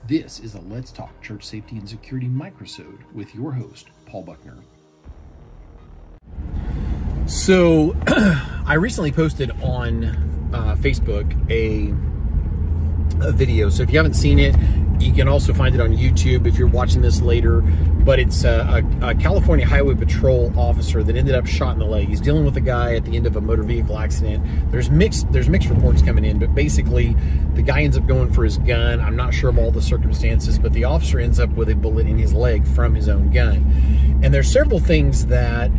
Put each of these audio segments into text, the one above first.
This is a Let's Talk Church Safety and Security microsode with your host, Paul Buckner. So, I recently posted on Facebook a video. So if you haven't seen it, you can also find it on YouTube if you're watching this later. But it's a California Highway Patrol officer that ended up shot in the leg. He's dealing with a guy at the end of a motor vehicle accident. There's mixed reports coming in, but basically the guy ends up going for his gun. I'm not sure of all the circumstances, but the officer ends up with a bullet in his leg from his own gun. And there's several things that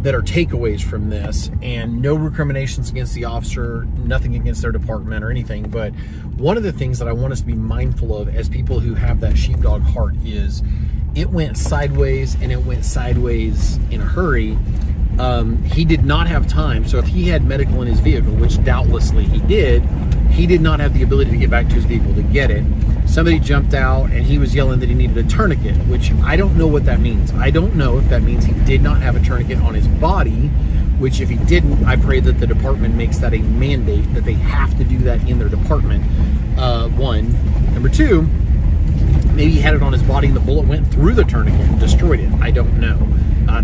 that are takeaways from this, and no recriminations against the officer, nothing against their department or anything. But one of the things that I want us to be mindful of as people who have that sheepdog heart is it went sideways, and it went sideways in a hurry. He did not have time. So if he had medical in his vehicle, which doubtlessly he did not have the ability to get back to his vehicle to get it. Somebody jumped out and he was yelling that he needed a tourniquet, which I don't know what that means. I don't know if that means he did not have a tourniquet on his body, which if he didn't, I pray that the department makes that a mandate, that they have to do that in their department, one. Number two, maybe he had it on his body and the bullet went through the tourniquet and destroyed it. I don't know.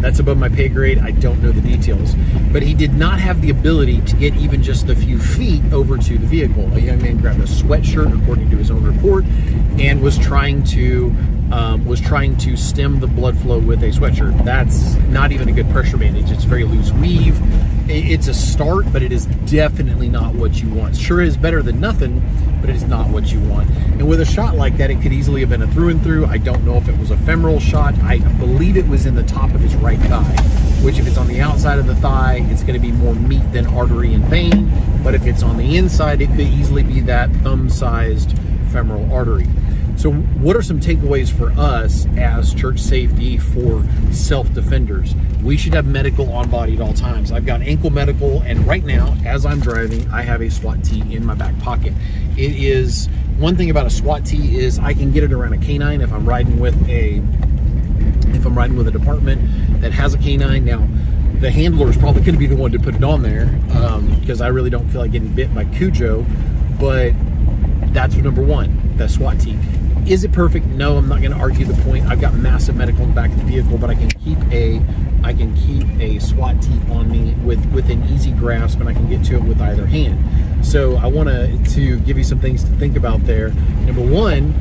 That's above my pay grade. I don't know the details. But he did not have the ability to get even just a few feet over to the vehicle. A young man grabbed a sweatshirt, according to his own report, and was trying to stem the blood flow with a sweatshirt. That's not even a good pressure bandage. It's very loose weave. It's a start, but it is definitely not what you want. Sure is better than nothing, but it is not what you want. And with a shot like that, it could easily have been a through and through. I don't know if it was a femoral shot. I believe it was in the top of his right thigh, which if it's on the outside of the thigh, it's going to be more meat than artery and vein. But if it's on the inside, it could easily be that thumb-sized femoral artery. So what are some takeaways for us as church safety for self-defenders? We should have medical on body at all times. I've got ankle medical, and right now, as I'm driving, I have a SWAT tee in my back pocket. It is, one thing about a SWAT tee is I can get it around a canine if I'm riding with a department that has a canine. Now, the handler is probably going to be the one to put it on there because I really don't feel like getting bit by Cujo, but that's number one, the SWAT tee. Is it perfect? No, I'm not going to argue the point. I've got massive medical in the back of the vehicle, but I can keep a SWAT tee on me with an easy grasp, and I can get to it with either hand. So I want to give you some things to think about there. Number one,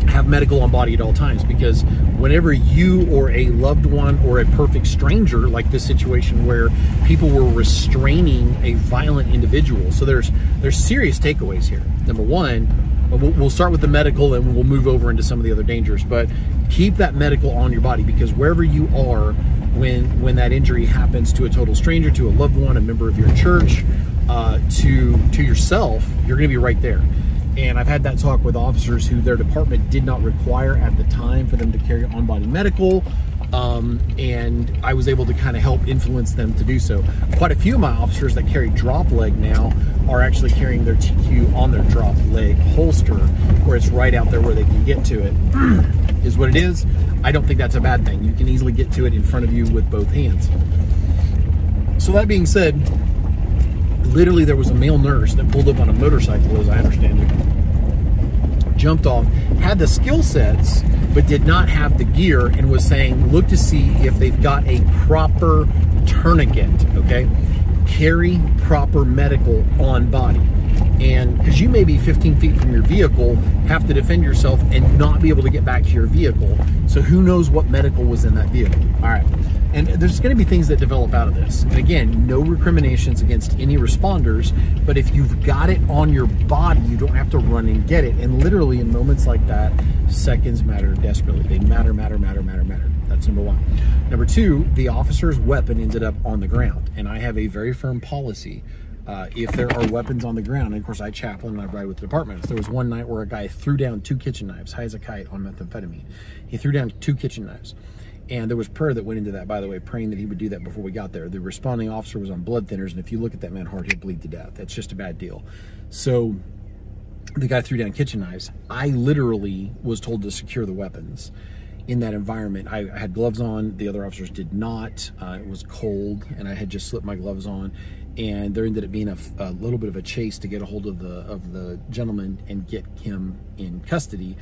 have medical on body at all times, because whenever you or a loved one or a perfect stranger, like this situation where people were restraining a violent individual, so there's serious takeaways here. Number one, we'll start with the medical and we'll move over into some of the other dangers, but keep that medical on your body, because wherever you are when that injury happens to a total stranger, to a loved one, a member of your church, to yourself, you're going to be right there. And I've had that talk with officers who their department did not require at the time for them to carry on-body medical, and I was able to kind of help influence them to do so. Quite a few of my officers that carry drop leg now are actually carrying their TQ on their drop leg holster, where it's right out there where they can get to it. Is what it is. I don't think that's a bad thing. You can easily get to it in front of you with both hands. So that being said, literally there was a male nurse that pulled up on a motorcycle, as I understand it, jumped off, had the skill sets, but did not have the gear, and was saying, look to see if they've got a proper tourniquet, okay? Carry proper medical on body. And because you may be 15 feet from your vehicle, have to defend yourself and not be able to get back to your vehicle. So who knows what medical was in that vehicle? All right. And there's going to be things that develop out of this. And again, no recriminations against any responders, but if you've got it on your body, you don't have to run and get it. And literally in moments like that, seconds matter desperately. They matter. That's number one. Number two, the officer's weapon ended up on the ground. And I have a very firm policy. If there are weapons on the ground, and of course I chaplain and I ride with the departments. There was one night where a guy threw down 2 kitchen knives, high as a kite, on methamphetamine. He threw down 2 kitchen knives. And there was prayer that went into that, by the way, praying that he would do that before we got there. The responding officer was on blood thinners, and if you look at that man hard, he'll bleed to death. That's just a bad deal. So the guy threw down kitchen knives. I literally was told to secure the weapons in that environment. I had gloves on. The other officers did not. It was cold, and I had just slipped my gloves on. and there ended up being a little bit of a chase to get a hold of the gentleman and get him in custody.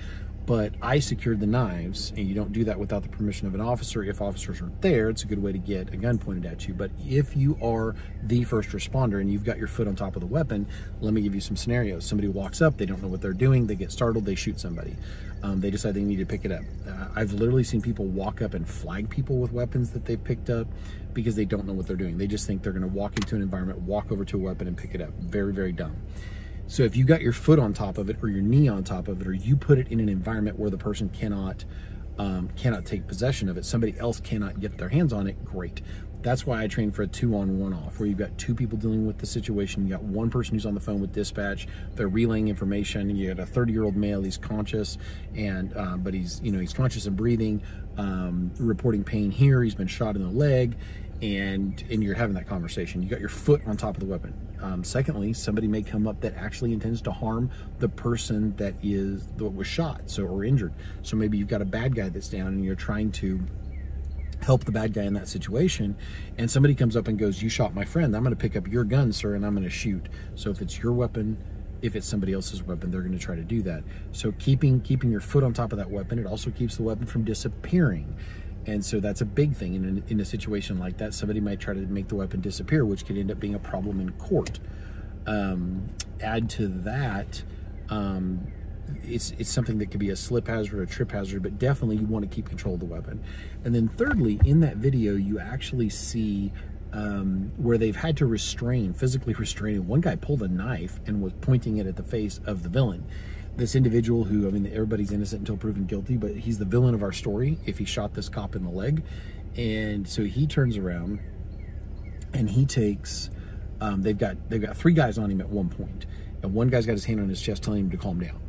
But I secured the knives, and you don't do that without the permission of an officer. If officers are there, it's a good way to get a gun pointed at you. But if you are the first responder and you've got your foot on top of the weapon, let me give you some scenarios. Somebody walks up, they don't know what they're doing, they get startled, they shoot somebody. They decide they need to pick it up. I've literally seen people walk up and flag people with weapons that they've picked up because they don't know what they're doing. They just think they're gonna walk into an environment, walk over to a weapon and pick it up. Very, very dumb. So if you got your foot on top of it or your knee on top of it, or you put it in an environment where the person cannot take possession of it, somebody else cannot get their hands on it, great. That's why I train for a 2-on-1 off, where you've got two people dealing with the situation. You got one person who's on the phone with dispatch, they're relaying information. You got a 30-year-old male, he's conscious, and but he's conscious and breathing, reporting pain here, he's been shot in the leg, and you're having that conversation. You got your foot on top of the weapon. Secondly, somebody may come up that actually intends to harm the person that was shot or injured. So maybe you've got a bad guy that's down and you're trying to help the bad guy in that situation, and somebody comes up and goes, "You shot my friend, I'm going to pick up your gun, sir, and I'm going to shoot." So if it's your weapon, if it's somebody else's weapon, they're going to try to do that. So keeping your foot on top of that weapon, it also keeps the weapon from disappearing. And so that's a big thing in a situation like that. Somebody might try to make the weapon disappear, which could end up being a problem in court. Add to that, it's something that could be a slip hazard or a trip hazard, but definitely you want to keep control of the weapon. And then thirdly, in that video, you actually see where they've had to physically restrain. One guy pulled a knife and was pointing it at the face of the villain. This individual who, I mean, everybody's innocent until proven guilty, but he's the villain of our story if he shot this cop in the leg. And so he turns around and he takes, they've got 3 guys on him at one point. And one guy's got his hand on his chest telling him to calm down.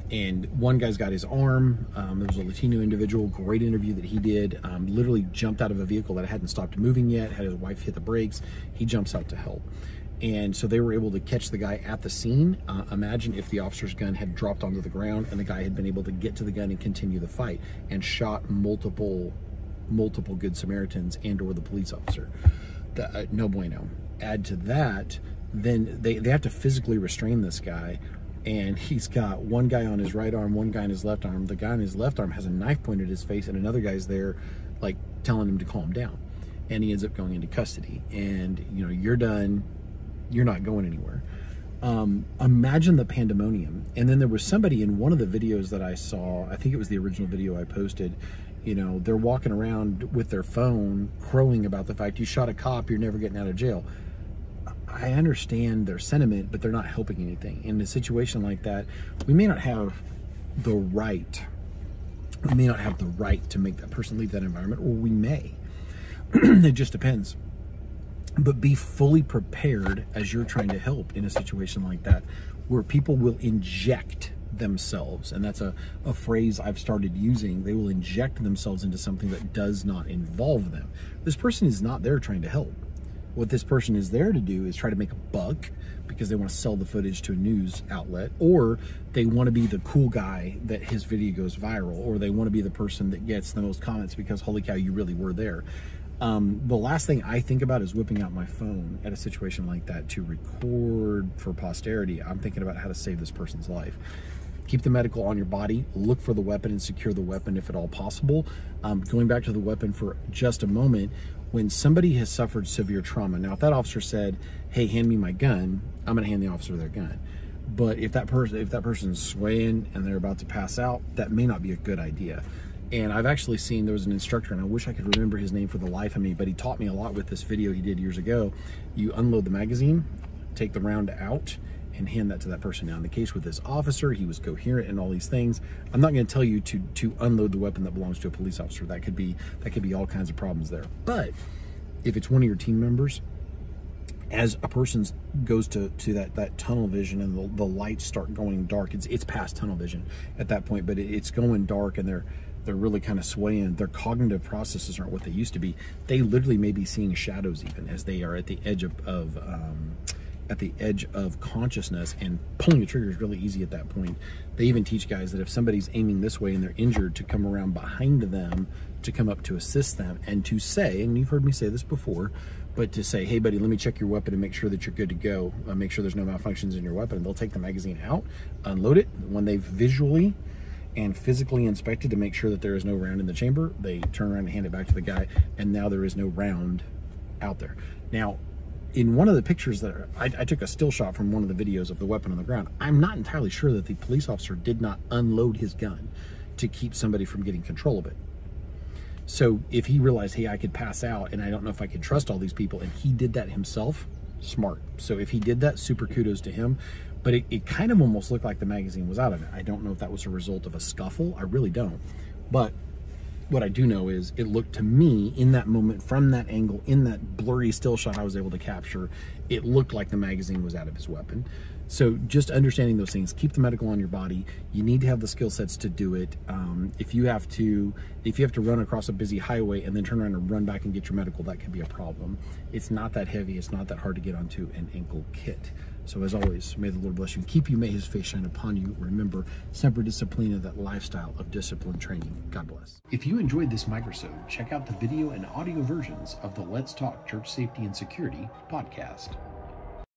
And one guy's got his arm. There was a Latino individual, great interview that he did, literally jumped out of a vehicle that hadn't stopped moving yet, had his wife hit the brakes. He jumps out to help. And so they were able to catch the guy at the scene. Imagine if the officer's gun had dropped onto the ground and the guy had been able to get to the gun and continue the fight and shot multiple Good Samaritans and or the police officer. No bueno. Add to that, then they have to physically restrain this guy, and he's got one guy on his right arm, one guy on his left arm. The guy on his left arm has a knife pointed at his face, and another guy's there like telling him to calm down. And he ends up going into custody. And you're done. You're not going anywhere. Imagine the pandemonium. And then there was somebody in one of the videos that I saw, I think it was the original video I posted, they're walking around with their phone crowing about the fact, you shot a cop, you're never getting out of jail. I understand their sentiment, but they're not helping anything. In a situation like that, we may not have the right to make that person leave that environment, or we may. It just depends. But be fully prepared as you're trying to help in a situation like that, where people will inject themselves. And that's a phrase I've started using. They will inject themselves into something that does not involve them. This person is not there trying to help. What this person is there to do is try to make a buck because they want to sell the footage to a news outlet, or they want to be the cool guy that his video goes viral, or they want to be the person that gets the most comments because holy cow, you really were there. The last thing I think about is whipping out my phone at a situation like that to record for posterity. I'm thinking about how to save this person's life. Keep the medical on your body, look for the weapon and secure the weapon if at all possible. Going back to the weapon for just a moment, when somebody has suffered severe trauma, now if that officer said, "Hey, hand me my gun," I'm gonna hand the officer their gun. But if that person's swaying and they're about to pass out, that may not be a good idea. And I've actually seen, there was an instructor, and I wish I could remember his name for the life of me, but he taught me a lot with this video he did years ago. You unload the magazine, take the round out, and hand that to that person. Now in the case with this officer, he was coherent and all these things. I'm not going to tell you to unload the weapon that belongs to a police officer. That could be all kinds of problems there. But if it's one of your team members, as a person goes to that tunnel vision and the lights start going dark, it's past tunnel vision at that point, but it's going dark and they're really kind of swaying. Their cognitive processes aren't what they used to be. They literally may be seeing shadows even as they are at the edge of consciousness, and pulling a trigger is really easy at that point. They even teach guys that if somebody's aiming this way and they're injured, to come around behind them, to come up to assist them, and to say, and you've heard me say this before, But to say, hey, buddy, let me check your weapon and make sure that you're good to go. Make sure there's no malfunctions in your weapon. They'll take the magazine out, unload it. When they've visually and physically inspected to make sure that there is no round in the chamber, they turn around and hand it back to the guy, and now there is no round out there. Now, in one of the pictures that I took a still shot from one of the videos of the weapon on the ground, I'm not entirely sure that the police officer did not unload his gun to keep somebody from getting control of it. So if he realized, hey, I could pass out and I don't know if I could trust all these people, and he did that himself, smart. So if he did that, super kudos to him. But it kind of almost looked like the magazine was out of it. I don't know if that was a result of a scuffle. I really don't. But what I do know is it looked to me in that moment, from that angle, in that blurry still shot I was able to capture, it looked like the magazine was out of his weapon. So just understanding those things, keep the medical on your body. You need to have the skill sets to do it. If you have to run across a busy highway and then turn around and run back and get your medical, that could be a problem. It's not that heavy. It's not that hard to get onto an ankle kit. So as always, may the Lord bless you and keep you. May his face shine upon you. Remember, semper disciplina, that lifestyle of discipline training. God bless. If you enjoyed this microsode, check out the video and audio versions of the Let's Talk Church Safety and Security podcast.